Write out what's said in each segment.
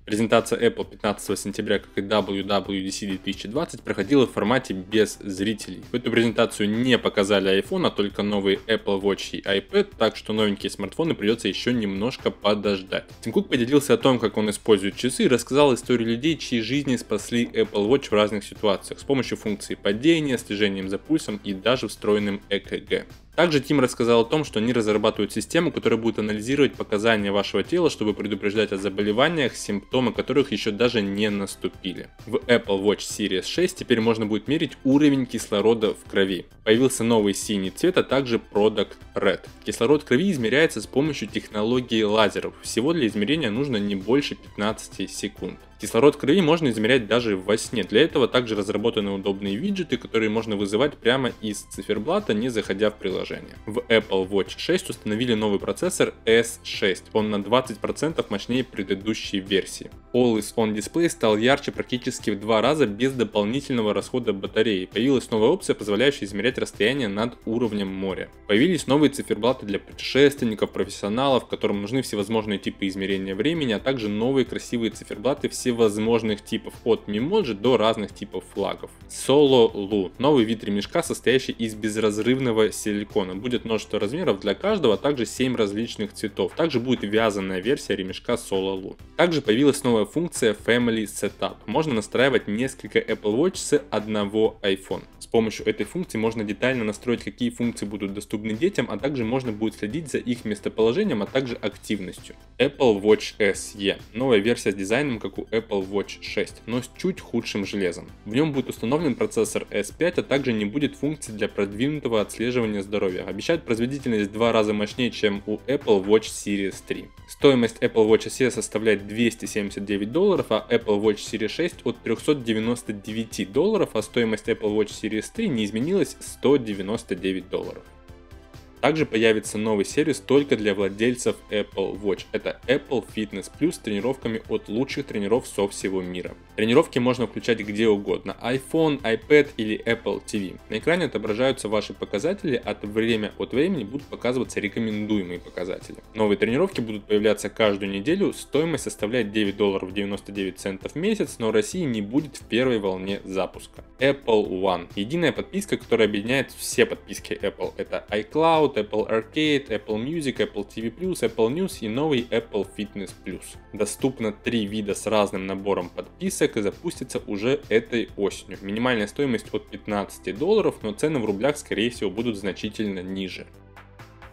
Презентация Apple 15 сентября, как и WWDC 2020, проходила в формате без зрителей. В эту презентацию не показали iPhone, а только новые Apple Watch и iPad, так что новенькие смартфоны придется еще немножко подождать. Тим Кук поделился о том, как он использует часы, и рассказал историю людей, чьи жизни спасли Apple Watch в разных ситуациях с помощью функции падения, слежением за пульсом и даже встроенным ЭКГ. Также Тим рассказал о том, что они разрабатывают систему, которая будет анализировать показания вашего тела, чтобы предупреждать о заболеваниях, симптомы которых еще даже не наступили. В Apple Watch Series 6 теперь можно будет мерить уровень кислорода в крови. Появился новый синий цвет, а также Product Red. Кислород в крови измеряется с помощью технологии лазеров. Всего для измерения нужно не больше 15 секунд. Кислород в крови можно измерять даже во сне. Для этого также разработаны удобные виджеты, которые можно вызывать прямо из циферблата, не заходя в приложение. В Apple Watch 6 установили новый процессор S6. Он на 20% мощнее предыдущей версии. Always On Display стал ярче практически в 2 раза без дополнительного расхода батареи. Появилась новая опция, позволяющая измерять расстояние над уровнем моря. Появились новые циферблаты для путешественников, профессионалов, которым нужны всевозможные типы измерения времени, а также новые красивые циферблаты всевозможных типов, от Memoji до разных типов флагов. Solo Lu – новый вид ремешка, состоящий из безразрывного силикона. Будет множество размеров для каждого, а также 7 различных цветов. Также будет вязаная версия ремешка Solo Lu. Также появилась новая функция Family Setup. Можно настраивать несколько Apple Watch с одного iPhone. С помощью этой функции можно детально настроить, какие функции будут доступны детям, а также можно будет следить за их местоположением, а также активностью. Apple Watch SE – новая версия с дизайном, как у Apple Watch 6, но с чуть худшим железом. В нем будет установлен процессор S5, а также не будет функции для продвинутого отслеживания здоровья. Обещают производительность в 2 раза мощнее, чем у Apple Watch Series 3. Стоимость Apple Watch SE составляет $279, а Apple Watch Series 6 от $399, а стоимость Apple Watch Series 3 не изменилась – $199. Также появится новый сервис только для владельцев Apple Watch. Это Apple Fitness Plus с тренировками от лучших тренеров со всего мира. Тренировки можно включать где угодно: iPhone, iPad или Apple TV. На экране отображаются ваши показатели, а время от времени будут показываться рекомендуемые показатели. Новые тренировки будут появляться каждую неделю, стоимость составляет $9.99 в месяц, но в России не будет в первой волне запуска. Apple One – единая подписка, которая объединяет все подписки Apple. Это iCloud, Apple Arcade, Apple Music, Apple TV+, Apple News и новый Apple Fitness Plus. Доступно 3 вида с разным набором подписок и запустится уже этой осенью. Минимальная стоимость от $15, но цены в рублях скорее всего будут значительно ниже.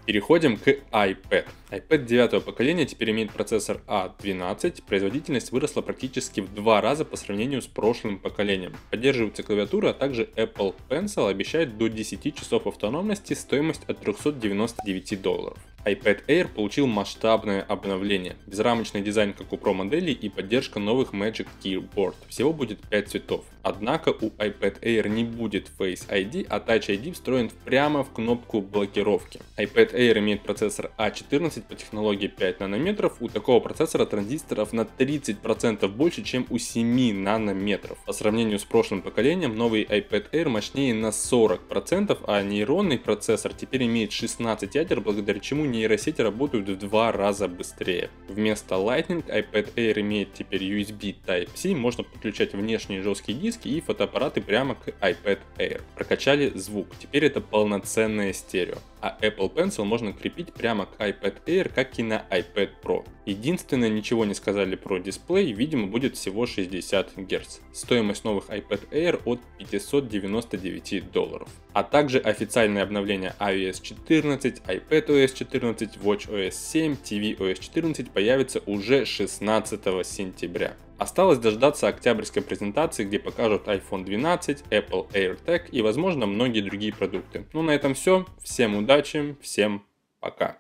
Переходим к iPad. iPad 9 поколения теперь имеет процессор A12, производительность выросла практически в 2 раза по сравнению с прошлым поколением. Поддерживается клавиатура, а также Apple Pencil обещает до 10 часов автономности, стоимость от $399. iPad Air получил масштабное обновление, безрамочный дизайн, как у Pro моделей, и поддержка новых Magic Keyboard. Всего будет 5 цветов. Однако у iPad Air не будет Face ID, а Touch ID встроен прямо в кнопку блокировки. iPad Air имеет процессор A14 по технологии 5 нанометров. У такого процессора транзисторов на 30% больше, чем у 7 нанометров. По сравнению с прошлым поколением, новый iPad Air мощнее на 40%, а нейронный процессор теперь имеет 16 ядер, благодаря чему нейросети работают в 2 раза быстрее. Вместо Lightning iPad Air имеет теперь USB Type-C, можно подключать внешние жесткие диски и фотоаппараты прямо к iPad Air. Прокачали звук, теперь это полноценное стерео. А Apple Pencil можно крепить прямо к iPad Air, как и на iPad Pro. Единственное, ничего не сказали про дисплей, видимо будет всего 60 Гц. Стоимость новых iPad Air от $599. А также официальное обновление iOS 14, iPadOS 14, watchOS 7, tvOS 14 появится уже 16 сентября. Осталось дождаться октябрьской презентации, где покажут iPhone 12, Apple AirTag и, возможно, многие другие продукты. Ну, на этом все. Всем удачи, всем пока.